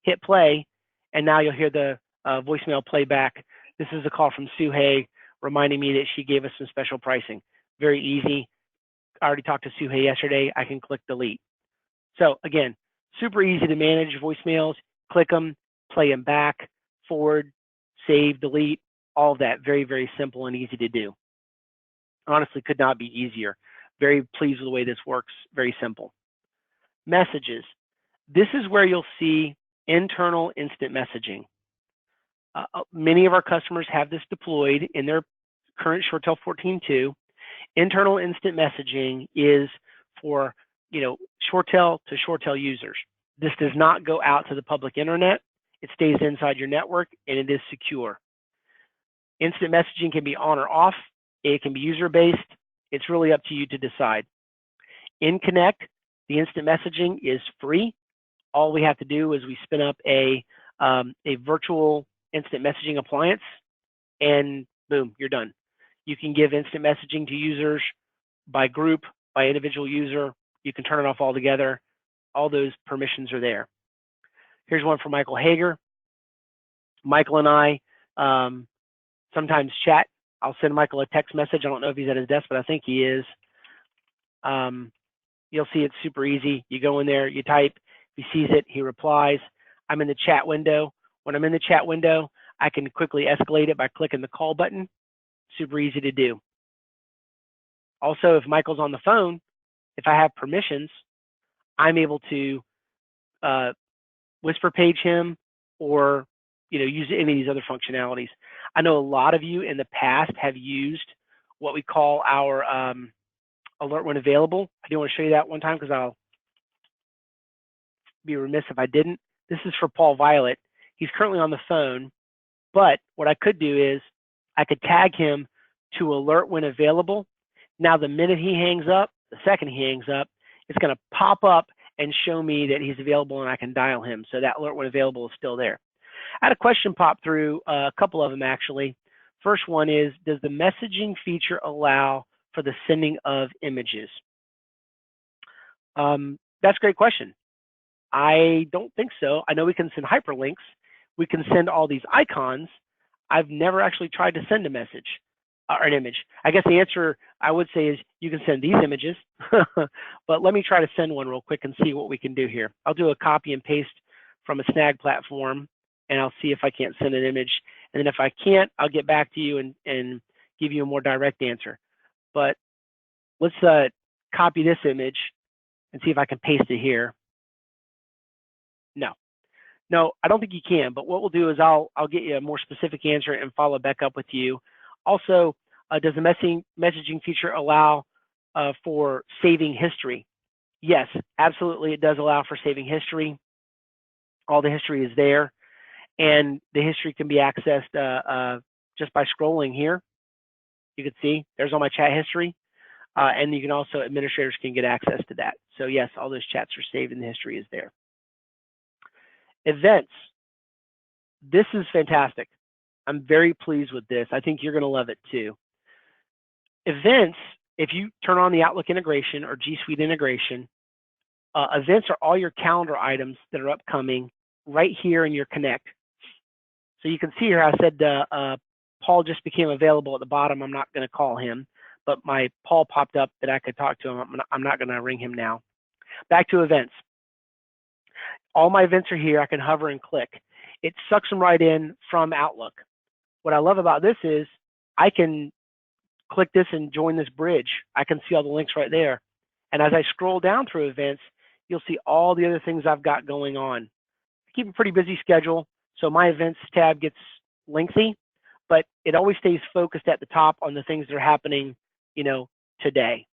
hit play, and now you'll hear the voicemail play back. This is a call from Sue Hay reminding me that she gave us some special pricing. Very easy. I already talked to Sue Hay yesterday. I can click delete. So again, super easy to manage voicemails. Click them, play them back, forward, save, delete, all of that. Very, very simple and easy to do. Honestly, could not be easier. Very pleased with the way this works. Very simple. Messages. This is where you'll see internal instant messaging. Many of our customers have this deployed in their current ShoreTel 14.2. Internal instant messaging is for ShoreTel to ShoreTel users. This does not go out to the public internet. It stays inside your network and it is secure. Instant messaging can be on or off. It can be user-based. It's really up to you to decide. In Connect, the instant messaging is free. All we have to do is we spin up a virtual instant messaging appliance and boom, you're done. You can give instant messaging to users by group, by individual user. You can turn it off altogether. All those permissions are there. Here's one for Michael Hager. Michael and I sometimes chat. I'll send Michael a text message. I don't know if he's at his desk, but I think he is. You'll see it's super easy. You go in there, you type, he sees it, he replies. I'm in the chat window. When I'm in the chat window, I can quickly escalate it by clicking the call button. Super easy to do. Also, if Michael's on the phone, if I have permissions, I'm able to whisper page him or use any of these other functionalities. I know a lot of you in the past have used what we call our alert when available. I do want to show you that one time because I'll be remiss if I didn't. This is for Paul Violet. He's currently on the phone, but what I could do is I could tag him to alert when available. Now the minute he hangs up, the second he hangs up, it's going to pop up and show me that he's available and I can dial him. So that alert when available is still there. I had a question pop through, a couple of them actually. First one is, does the messaging feature allow for the sending of images? That's a great question. I don't think so. I know we can send hyperlinks. We can send all these icons. I've never actually tried to send a message or an image. I guess the answer I would say is you can send these images, but let me try to send one real quick and see what we can do here. I'll do a copy and paste from a snag platform and I'll see if I can't send an image. And then if I can't, I'll get back to you and give you a more direct answer. But let's copy this image and see if I can paste it here. No, I don't think you can, but what we'll do is I'll get you a more specific answer and follow back up with you. Also, does the messaging feature allow for saving history? Yes, absolutely, it does allow for saving history. All the history is there, and the history can be accessed just by scrolling here. You can see there's all my chat history, and you can also, administrators can get access to that. So yes, all those chats are saved and the history is there. Events. This is fantastic. I'm very pleased with this. I think you're going to love it too. Events, if you turn on the Outlook integration or G Suite integration, events are all your calendar items that are upcoming right here in your Connect. So you can see here I said Paul just became available at the bottom. I'm not going to call him, but my Paul popped up that I could talk to him. I'm not going to ring him now. Back to events. All my events are here. I can hover and click. It sucks them right in from Outlook. What I love about this is I can click this and join this bridge. I can see all the links right there. And as I scroll down through events, you'll see all the other things I've got going on. I keep a pretty busy schedule, so my events tab gets lengthy, but it always stays focused at the top on the things that are happening, you know, today.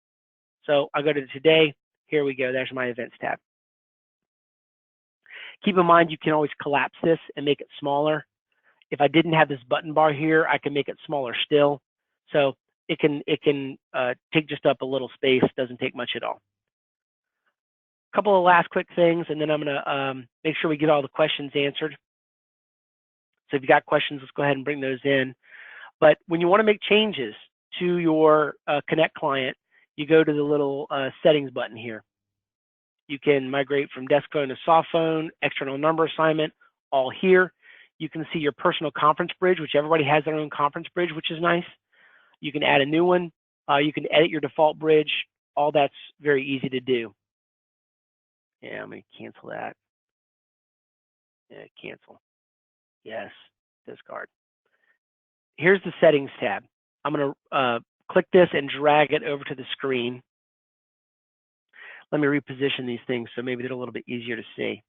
So I go to today. Here we go. There's my events tab. Keep in mind, you can always collapse this and make it smaller. If I didn't have this button bar here, I can make it smaller still. So it can take just up a little space. Doesn't take much at all. A couple of last quick things, and then I'm going to make sure we get all the questions answered. So if you got questions, let's go ahead and bring those in. But when you want to make changes to your Connect client, you go to the little settings button here. You can migrate from desk phone to soft phone, external number assignment, all here. You can see your personal conference bridge, which everybody has their own conference bridge, which is nice. You can add a new one. You can edit your default bridge. All that's very easy to do. Yeah, I'm going to cancel that. Yeah, cancel. Yes, discard. Here's the settings tab. I'm going to click this and drag it over to the screen. Let me reposition these things so maybe they're a little bit easier to see.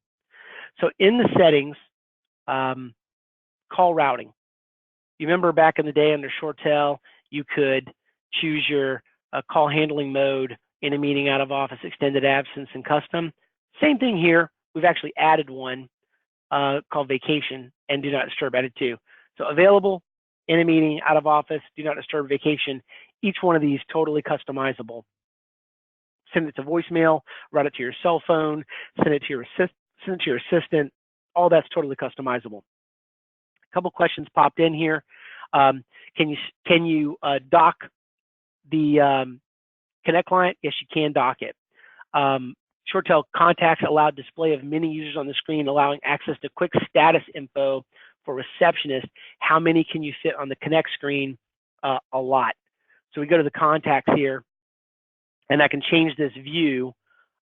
So in the settings, call routing. You remember back in the day under ShoreTel, you could choose your call handling mode in a meeting, out of office, extended absence, and custom. Same thing here. We've actually added one called vacation and do not disturb, added two. So available, in a meeting, out of office, do not disturb, vacation. Each one of these totally customizable. Send it to voicemail, route it to your cell phone, send it to your assistant. All that's totally customizable. A couple questions popped in here. Can you dock the Connect client? Yes, you can dock it. ShoreTel contacts allow display of many users on the screen, allowing access to quick status info for receptionists. How many can you fit on the Connect screen? A lot. So we go to the contacts here, and I can change this view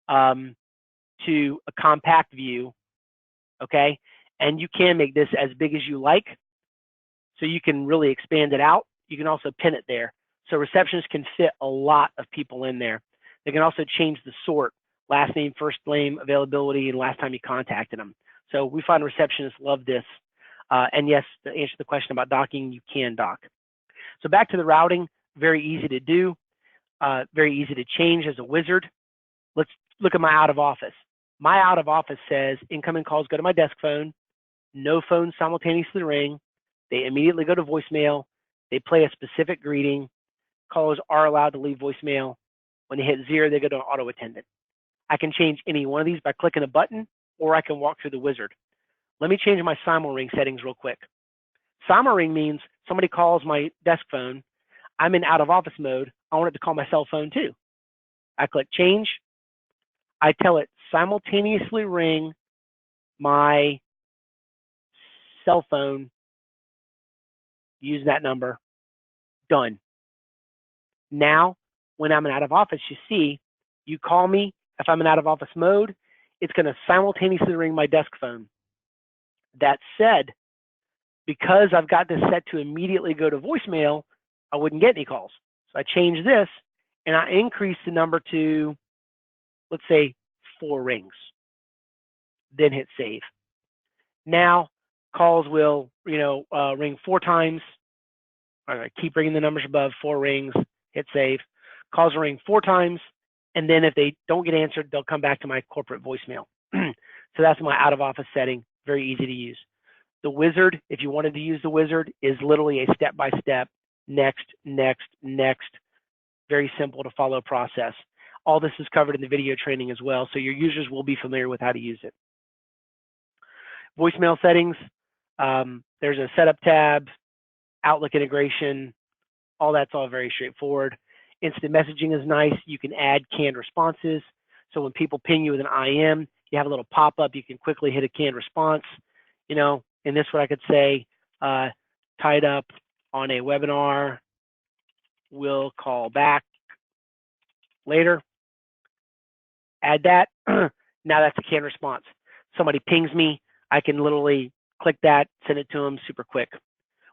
to a compact view, okay? And you can make this as big as you like, so you can really expand it out. You can also pin it there. So receptionists can fit a lot of people in there. They can also change the sort, last name, first name, availability, and last time you contacted them. So we find receptionists love this. And yes, to answer the question about docking, you can dock. So back to the routing, very easy to do, very easy to change as a wizard. Let's look at my out of office. My out of office says incoming calls go to my desk phone, no phones simultaneously ring, they immediately go to voicemail, they play a specific greeting, callers are allowed to leave voicemail. When they hit 0, they go to an auto attendant. I can change any one of these by clicking a button, or I can walk through the wizard. Let me change my simul ring settings real quick. Simul ring means somebody calls my desk phone, I'm in out of office mode, I want it to call my cell phone too. I click change, I tell it simultaneously ring my cell phone, use that number, done. Now, when I'm in out of office, you see, you call me, if I'm in out of office mode, it's going to simultaneously ring my desk phone. That said, because I've got this set to immediately go to voicemail, I wouldn't get any calls. So I change this and I increase the number to, let's say, 4 rings. Then hit save. Now calls will, ring 4 times. All right, keep ringing the numbers above, 4 rings, hit save. Calls will ring 4 times, and then if they don't get answered, they'll come back to my corporate voicemail. So that's my out of office setting. very easy to use. The wizard, if you wanted to use the wizard, is literally a step-by-step, next, next, next, very simple to follow process. All this is covered in the video training as well, so your users will be familiar with how to use it. Voicemail settings, there's a setup tab, Outlook integration, all that's all very straightforward. Instant messaging is nice. You can add canned responses. So when people ping you with an IM, you have a little pop-up, you can quickly hit a canned response. You know, in this one I could say, tied up on a webinar, we'll call back later. Add that. Now that's a canned response. Somebody pings me, I can literally click that, send it to them super quick.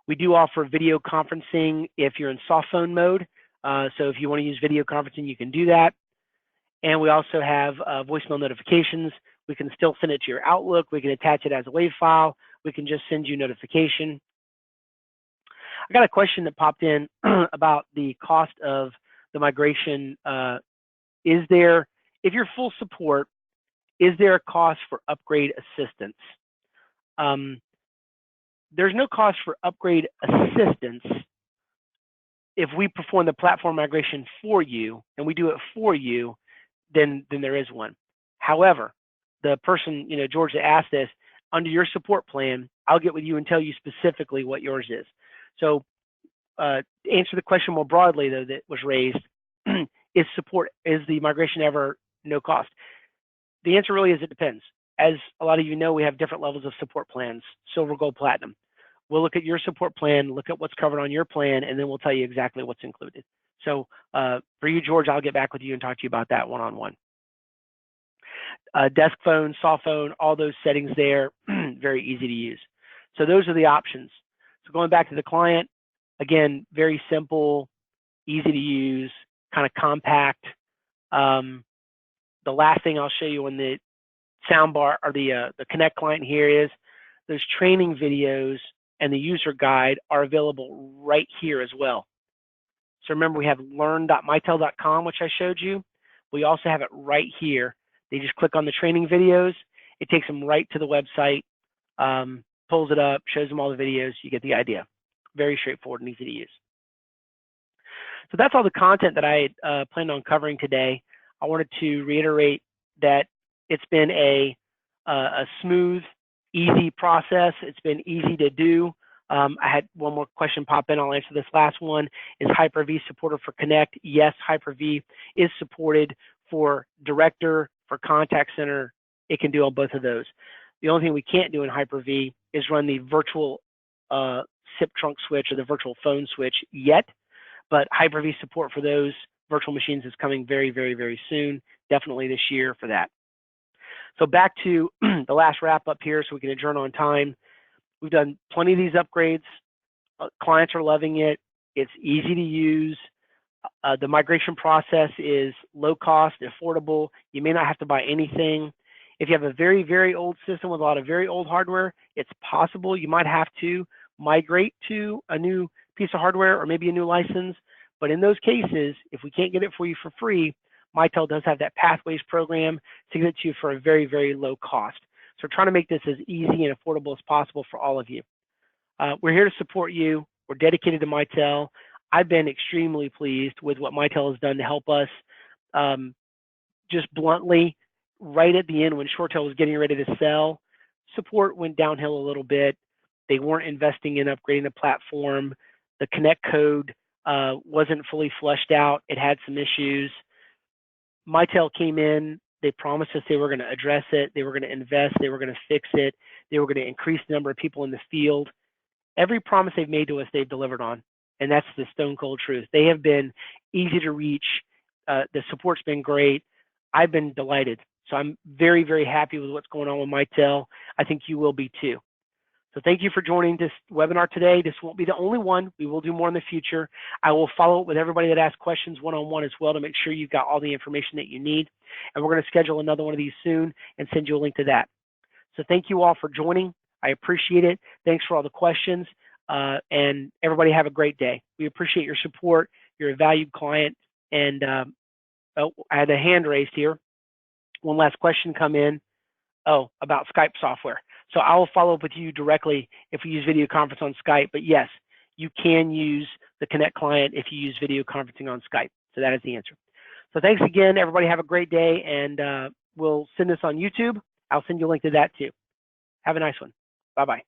We do offer video conferencing if you're in soft phone mode. So if you want to use video conferencing, you can do that. And we also have voicemail notifications. We can still send it to your Outlook. We can attach it as a WAV file. We can just send you notification. I got a question that popped in about the cost of the migration. Is there, if you're full support, is there a cost for upgrade assistance? There's no cost for upgrade assistance if we perform the platform migration for you and we do it for you, then there is one. However, the person, you know, George, that asked this, under your support plan, I'll get with you and tell you specifically what yours is. So to answer the question more broadly, though, that was raised, is the migration ever no cost? The answer really is it depends. As a lot of you know, we have different levels of support plans, silver, gold, platinum. We'll look at your support plan, look at what's covered on your plan, and then we'll tell you exactly what's included. So for you, George, I'll get back with you and talk to you about that one-on-one. Desk phone, soft phone, all those settings there, very easy to use. So those are the options. So going back to the client, again, very simple, easy to use, kind of compact. The last thing I'll show you on the soundbar or the Connect client here is those training videos and the user guide are available right here as well. So remember, we have learn.mitel.com, which I showed you. We also have it right here. They just click on the training videos. It takes them right to the website, pulls it up, shows them all the videos. You get the idea. Very straightforward and easy to use. So that's all the content that I planned on covering today. I wanted to reiterate that it's been a smooth, easy process. It's been easy to do. I had one more question pop in. I'll answer this last one. Is Hyper-V supported for Connect? Yes, Hyper-V is supported for Director, for Contact Center. It can do on both of those. The only thing we can't do in Hyper-V is run the virtual SIP trunk switch or the virtual phone switch yet, but Hyper-V support for those virtual machines is coming very, very, very soon, definitely this year for that. So back to the last wrap up here so we can adjourn on time. We've done plenty of these upgrades. Clients are loving it. It's easy to use. The migration process is low cost, affordable. You may not have to buy anything. If you have a very, very old system with a lot of very old hardware, it's possible you might have to migrate to a new piece of hardware or maybe a new license. But in those cases, if we can't get it for you for free, Mitel does have that Pathways program to get it to you for a very, very low cost. So we're trying to make this as easy and affordable as possible for all of you. We're here to support you. We're dedicated to Mitel. I've been extremely pleased with what Mitel has done to help us. Just bluntly, right at the end when ShoreTel was getting ready to sell, support went downhill a little bit. They weren't investing in upgrading the platform. The Connect code wasn't fully fleshed out. It had some issues. Mitel came in. They promised us they were going to address it. They were going to invest. They were going to fix it. They were going to increase the number of people in the field. Every promise they've made to us, they've delivered on. And that's the stone cold truth. They have been easy to reach. The support's been great. I've been delighted. So I'm very, very happy with what's going on with Mitel. I think you will be too. So thank you for joining this webinar today. This won't be the only one. We will do more in the future. I will follow up with everybody that asked questions one-on-one as well to make sure you've got all the information that you need. And we're going to schedule another one of these soon and send you a link to that. So thank you all for joining. I appreciate it. Thanks for all the questions. And everybody have a great day. We appreciate your support. You're a valued client. And oh, I had a hand raised here. One last question come in. Oh, about Skype software. So I will follow up with you directly if we use video conference on Skype. But yes, you can use the Connect client if you use video conferencing on Skype. So that is the answer. So thanks again, everybody. Have a great day, and we'll send this on YouTube. I'll send you a link to that too. Have a nice one. Bye-bye.